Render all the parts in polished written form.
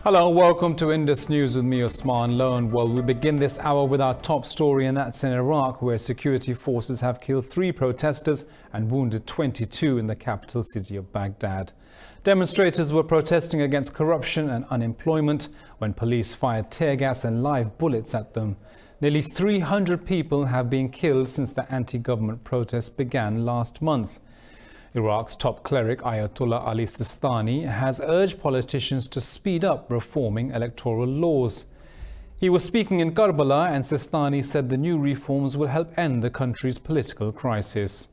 Hello and welcome to Indus News with me, Osman Lone. Well, we begin this hour with our top story, and that's in Iraq, where security forces have killed 3 protesters and wounded 22 in the capital city of Baghdad. Demonstrators were protesting against corruption and unemployment when police fired tear gas and live bullets at them. Nearly 300 people have been killed since the anti-government protests began last month. Iraq's top cleric Ayatollah Ali Sistani has urged politicians to speed up reforming electoral laws. He was speaking in Karbala, and Sistani said the new reforms will help end the country's political crisis.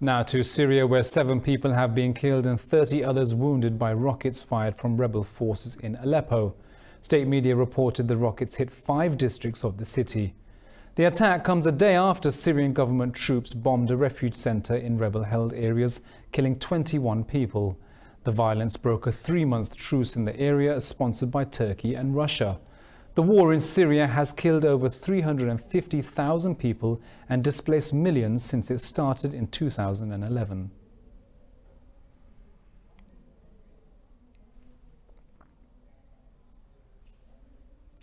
Now to Syria, where 7 people have been killed and 30 others wounded by rockets fired from rebel forces in Aleppo. State media reported the rockets hit 5 districts of the city. The attack comes a day after Syrian government troops bombed a refuge center in rebel-held areas, killing 21 people. The violence broke a 3-month truce in the area sponsored by Turkey and Russia. The war in Syria has killed over 350,000 people and displaced millions since it started in 2011.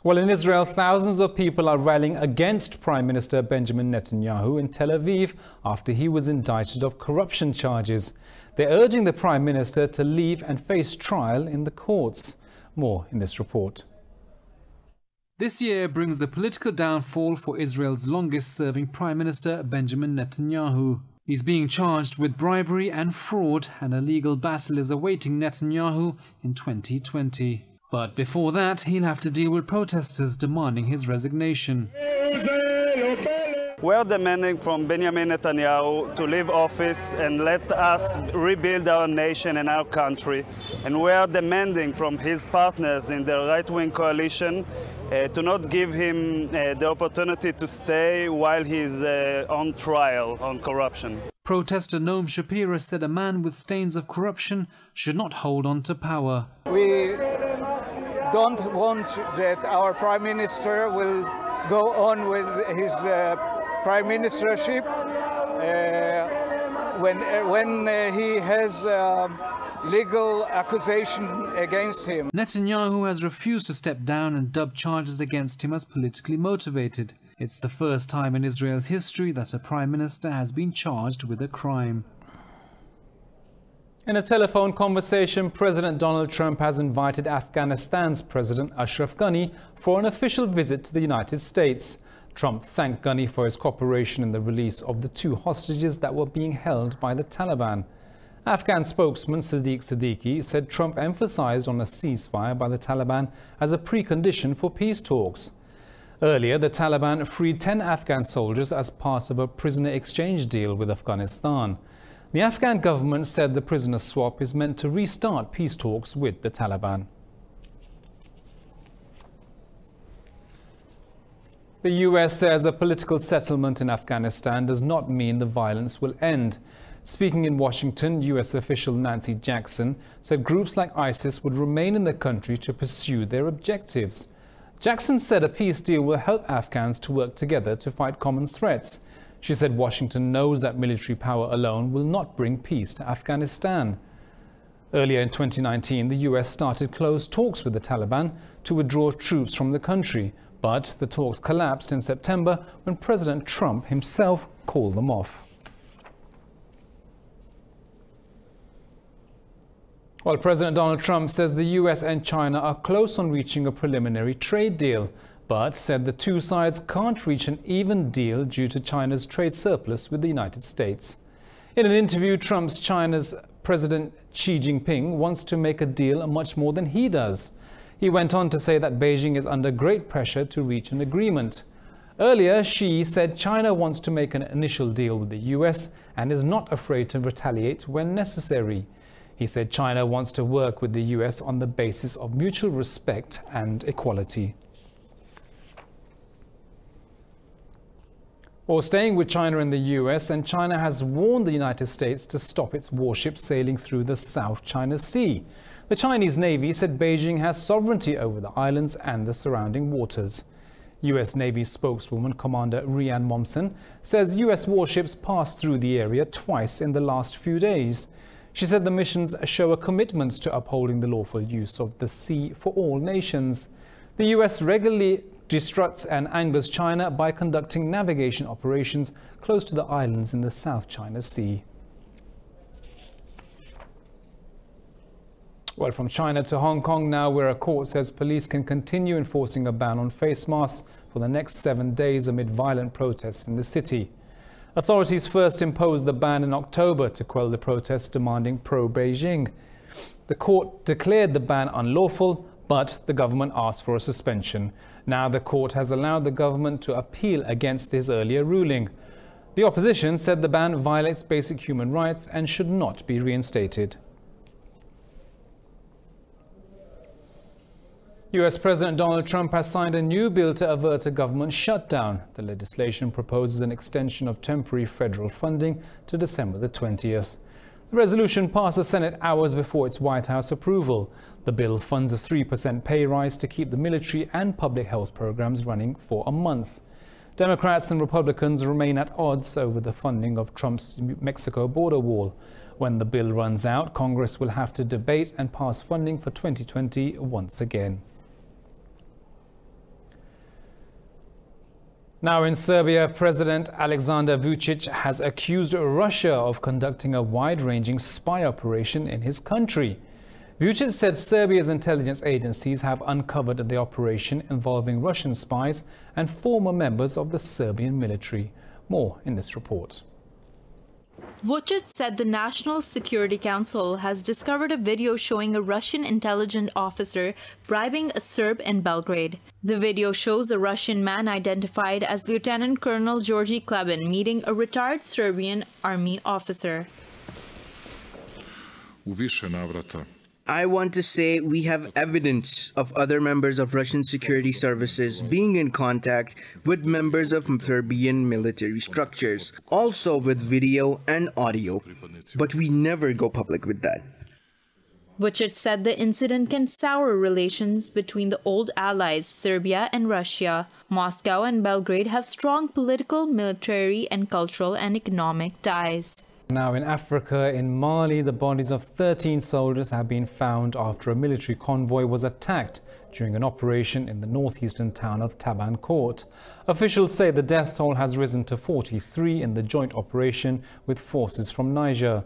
Well, in Israel, thousands of people are rallying against Prime Minister Benjamin Netanyahu in Tel Aviv after he was indicted of corruption charges. They're urging the Prime Minister to leave and face trial in the courts. More in this report. This year brings the political downfall for Israel's longest-serving Prime Minister Benjamin Netanyahu. He's being charged with bribery and fraud, and a legal battle is awaiting Netanyahu in 2020. But before that, he'll have to deal with protesters demanding his resignation. We are demanding from Benjamin Netanyahu to leave office and let us rebuild our nation and our country. And we are demanding from his partners in the right-wing coalition to not give him the opportunity to stay while he's on trial on corruption. Protester Noam Shapira said a man with stains of corruption should not hold on to power. We don't want that our Prime Minister will go on with his Prime Ministership when he has legal accusation against him. Netanyahu has refused to step down and dubbed charges against him as politically motivated. It's the first time in Israel's history that a Prime Minister has been charged with a crime. In a telephone conversation, President Donald Trump has invited Afghanistan's President Ashraf Ghani for an official visit to the United States. Trump thanked Ghani for his cooperation in the release of the 2 hostages that were being held by the Taliban. Afghan spokesman Sadiq Siddiqui said Trump emphasized on a ceasefire by the Taliban as a precondition for peace talks. Earlier, the Taliban freed 10 Afghan soldiers as part of a prisoner exchange deal with Afghanistan. The Afghan government said the prisoner swap is meant to restart peace talks with the Taliban. The US says a political settlement in Afghanistan does not mean the violence will end. Speaking in Washington, US official Nancy Jackson said groups like ISIS would remain in the country to pursue their objectives. Jackson said a peace deal will help Afghans to work together to fight common threats. She said Washington knows that military power alone will not bring peace to Afghanistan. Earlier in 2019, the US started close talks with the Taliban to withdraw troops from the country, but the talks collapsed in September when President Trump himself called them off. Well, President Donald Trump says the US and China are close on reaching a preliminary trade deal, but said the 2 sides can't reach an even deal due to China's trade surplus with the United States. In an interview, China's President Xi Jinping wants to make a deal much more than he does. He went on to say that Beijing is under great pressure to reach an agreement. Earlier, Xi said China wants to make an initial deal with the US and is not afraid to retaliate when necessary. He said China wants to work with the US on the basis of mutual respect and equality. Or staying with China and the US, and China has warned the United States to stop its warships sailing through the South China Sea. The Chinese Navy said Beijing has sovereignty over the islands and the surrounding waters. US Navy spokeswoman Commander Rhian Momsen says US warships passed through the area twice in the last few days. She said the missions show a commitment to upholding the lawful use of the sea for all nations. The US regularly distrusts and angers China by conducting navigation operations close to the islands in the South China Sea. Well, from China to Hong Kong now, where a court says police can continue enforcing a ban on face masks for the next 7 days amid violent protests in the city. Authorities first imposed the ban in October to quell the protests demanding pro-Beijing. The court declared the ban unlawful, but the government asked for a suspension. Now the court has allowed the government to appeal against this earlier ruling. The opposition said the ban violates basic human rights and should not be reinstated. US President Donald Trump has signed a new bill to avert a government shutdown. The legislation proposes an extension of temporary federal funding to December the 20th. The resolution passed the Senate hours before its White House approval. The bill funds a 3% pay rise to keep the military and public health programs running for a month. Democrats and Republicans remain at odds over the funding of Trump's Mexico border wall. When the bill runs out, Congress will have to debate and pass funding for 2020 once again. Now in Serbia, President Alexander Vučić has accused Russia of conducting a wide-ranging spy operation in his country. Vučić said Serbia's intelligence agencies have uncovered the operation involving Russian spies and former members of the Serbian military. More in this report. Vučić said the National Security Council has discovered a video showing a Russian intelligence officer bribing a Serb in Belgrade. The video shows a Russian man identified as Lieutenant Colonel Georgi Klebin meeting a retired Serbian army officer. I want to say we have evidence of other members of Russian security services being in contact with members of Serbian military structures, also with video and audio, but we never go public with that. Vučić said the incident can sour relations between the old allies Serbia and Russia. Moscow and Belgrade have strong political, military, and cultural and economic ties. Now in Africa, in Mali, the bodies of 13 soldiers have been found after a military convoy was attacked during an operation in the northeastern town of Tabancourt. Officials say the death toll has risen to 43 in the joint operation with forces from Niger.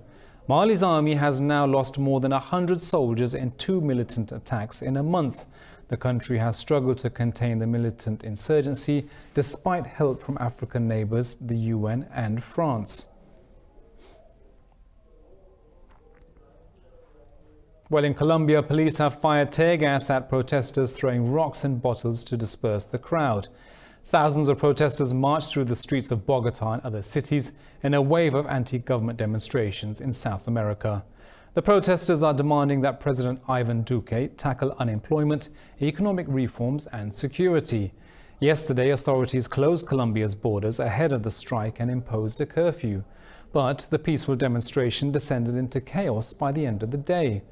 Mali's army has now lost more than 100 soldiers in 2 militant attacks in a month. The country has struggled to contain the militant insurgency despite help from African neighbors, the UN and France. Well, in Colombia, police have fired tear gas at protesters throwing rocks and bottles to disperse the crowd. Thousands of protesters marched through the streets of Bogota and other cities in a wave of anti-government demonstrations in South America. The protesters are demanding that President Ivan Duque tackle unemployment, economic reforms and security. Yesterday, authorities closed Colombia's borders ahead of the strike and imposed a curfew. But the peaceful demonstration descended into chaos by the end of the day.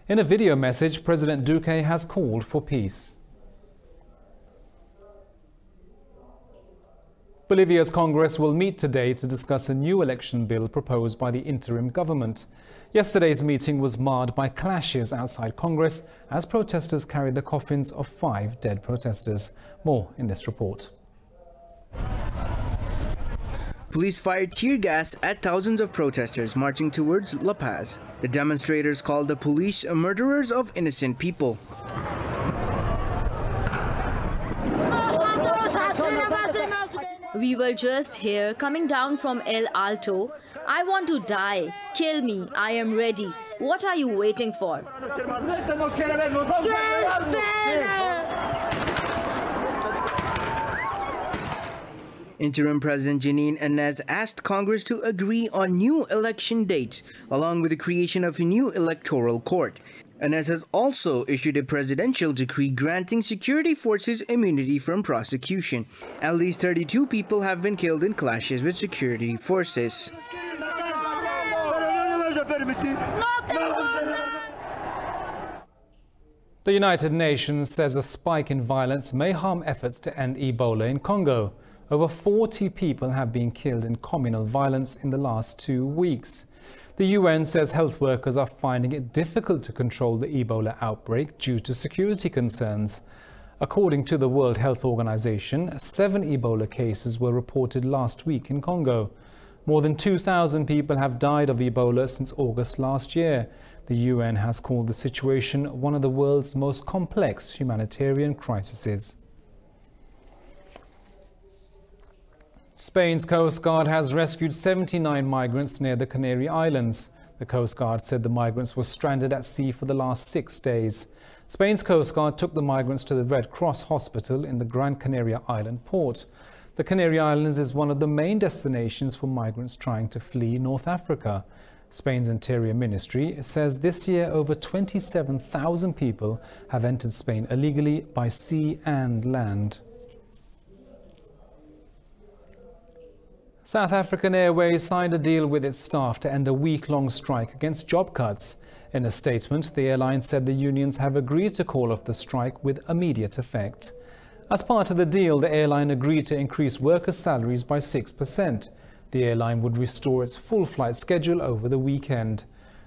In a video message, President Duque has called for peace. Bolivia's Congress will meet today to discuss a new election bill proposed by the interim government. Yesterday's meeting was marred by clashes outside Congress as protesters carried the coffins of 5 dead protesters. More in this report. Police fired tear gas at thousands of protesters marching towards La Paz. The demonstrators called the police murderers of innocent people. We were just here, coming down from El Alto. I want to die. Kill me. I am ready. What are you waiting for? Interim President Janine Áñez asked Congress to agree on new election dates, along with the creation of a new electoral court. Áñez has also issued a presidential decree granting security forces immunity from prosecution. At least 32 people have been killed in clashes with security forces. The United Nations says a spike in violence may harm efforts to end Ebola in Congo. Over 40 people have been killed in communal violence in the last 2 weeks. The UN says health workers are finding it difficult to control the Ebola outbreak due to security concerns. According to the World Health Organization, 7 Ebola cases were reported last week in Congo. More than 2,000 people have died of Ebola since August last year. The UN has called the situation one of the world's most complex humanitarian crises. Spain's Coast Guard has rescued 79 migrants near the Canary Islands. The Coast Guard said the migrants were stranded at sea for the last 6 days. Spain's Coast Guard took the migrants to the Red Cross Hospital in the Gran Canaria Island port. The Canary Islands is one of the main destinations for migrants trying to flee North Africa. Spain's Interior Ministry says this year over 27,000 people have entered Spain illegally by sea and land. South African Airways signed a deal with its staff to end a week-long strike against job cuts. In a statement, the airline said the unions have agreed to call off the strike with immediate effect. As part of the deal, the airline agreed to increase workers' salaries by 6%. The airline would restore its full flight schedule over the weekend.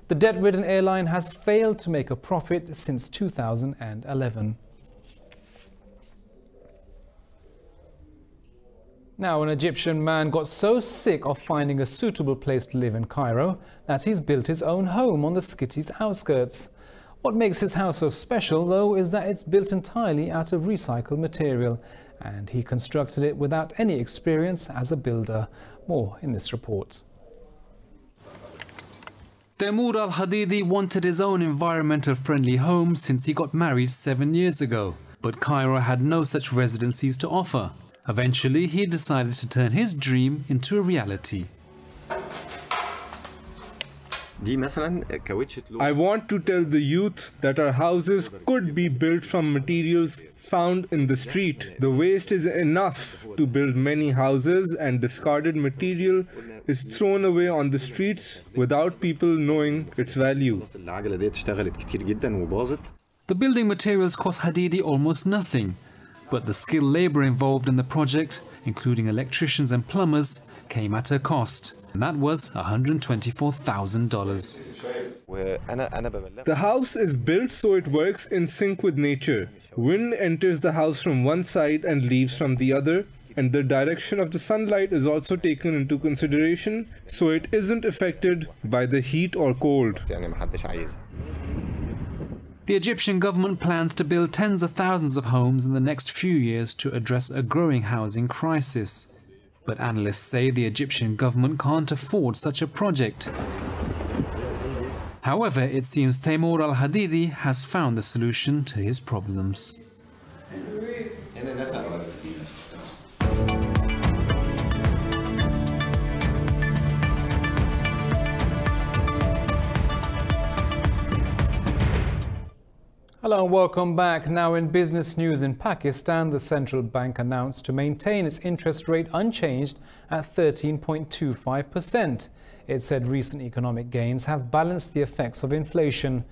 The debt-ridden airline has failed to make a profit since 2011. Now, an Egyptian man got so sick of finding a suitable place to live in Cairo that he's built his own home on the city's outskirts. What makes his house so special, though, is that it's built entirely out of recycled material, and he constructed it without any experience as a builder. More in this report. Timour Al-Hadidi wanted his own environmental-friendly home since he got married 7 years ago, but Cairo had no such residencies to offer. Eventually, he decided to turn his dream into a reality. I want to tell the youth that our houses could be built from materials found in the street. The waste is enough to build many houses, and discarded material is thrown away on the streets without people knowing its value. The building materials cost Hadidi almost nothing, but the skilled labor involved in the project, including electricians and plumbers, came at a cost, and that was $124,000. The house is built so it works in sync with nature. Wind enters the house from one side and leaves from the other, and the direction of the sunlight is also taken into consideration, so it isn't affected by the heat or cold. The Egyptian government plans to build tens of thousands of homes in the next few years to address a growing housing crisis. But analysts say the Egyptian government can't afford such a project. However, it seems Timour Al-Hadidi has found the solution to his problems. Hello and welcome back. Now in business news in Pakistan, the central bank announced to maintain its interest rate unchanged at 13.25%. It said recent economic gains have balanced the effects of inflation.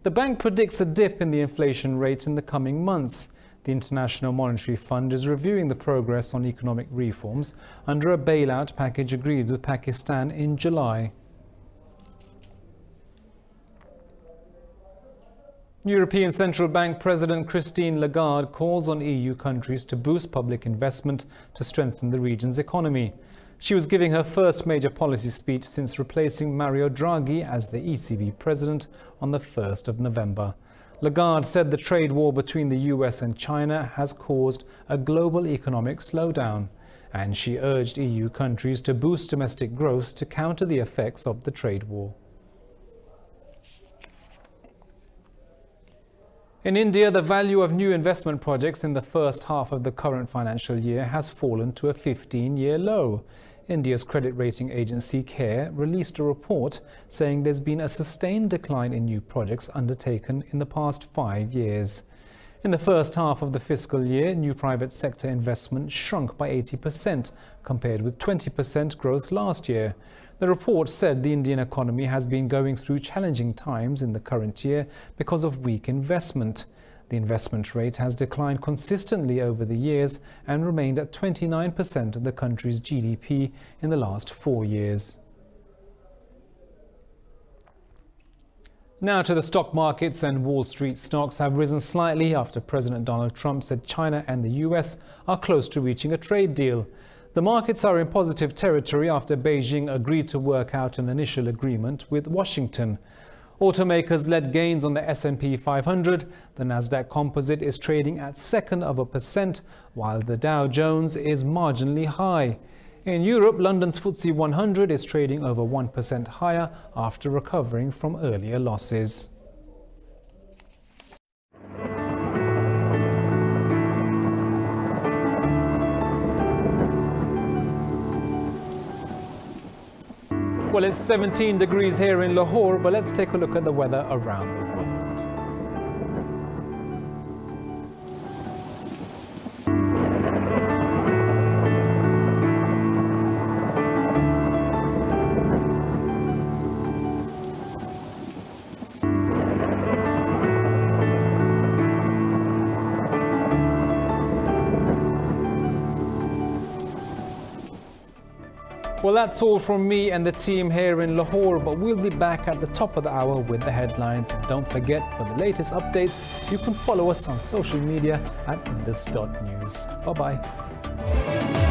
The bank predicts a dip in the inflation rate in the coming months. The International Monetary Fund is reviewing the progress on economic reforms under a bailout package agreed with Pakistan in July. European Central Bank President Christine Lagarde calls on EU countries to boost public investment to strengthen the region's economy. She was giving her first major policy speech since replacing Mario Draghi as the ECB president on the 1st of November. Lagarde said the trade war between the US and China has caused a global economic slowdown, and she urged EU countries to boost domestic growth to counter the effects of the trade war. In India, the value of new investment projects in the first half of the current financial year has fallen to a 15-year low. India's credit rating agency CARE released a report saying there's been a sustained decline in new projects undertaken in the past 5 years. In the first half of the fiscal year, new private sector investment shrunk by 80% compared with 20% growth last year. The report said the Indian economy has been going through challenging times in the current year because of weak investment. The investment rate has declined consistently over the years and remained at 29% of the country's GDP in the last 4 years. Now to the stock markets, and Wall Street stocks have risen slightly after President Donald Trump said China and the US are close to reaching a trade deal. The markets are in positive territory after Beijing agreed to work out an initial agreement with Washington. Automakers led gains on the S&P 500. The Nasdaq Composite is trading at 0.02%, while the Dow Jones is marginally high. In Europe, London's FTSE 100 is trading over 1% higher after recovering from earlier losses. Well, it's 17 degrees here in Lahore, but let's take a look at the weather around the world. Well, that's all from me and the team here in Lahore, but we'll be back at the top of the hour with the headlines. And don't forget, for the latest updates, you can follow us on social media at indus.news. Bye-bye.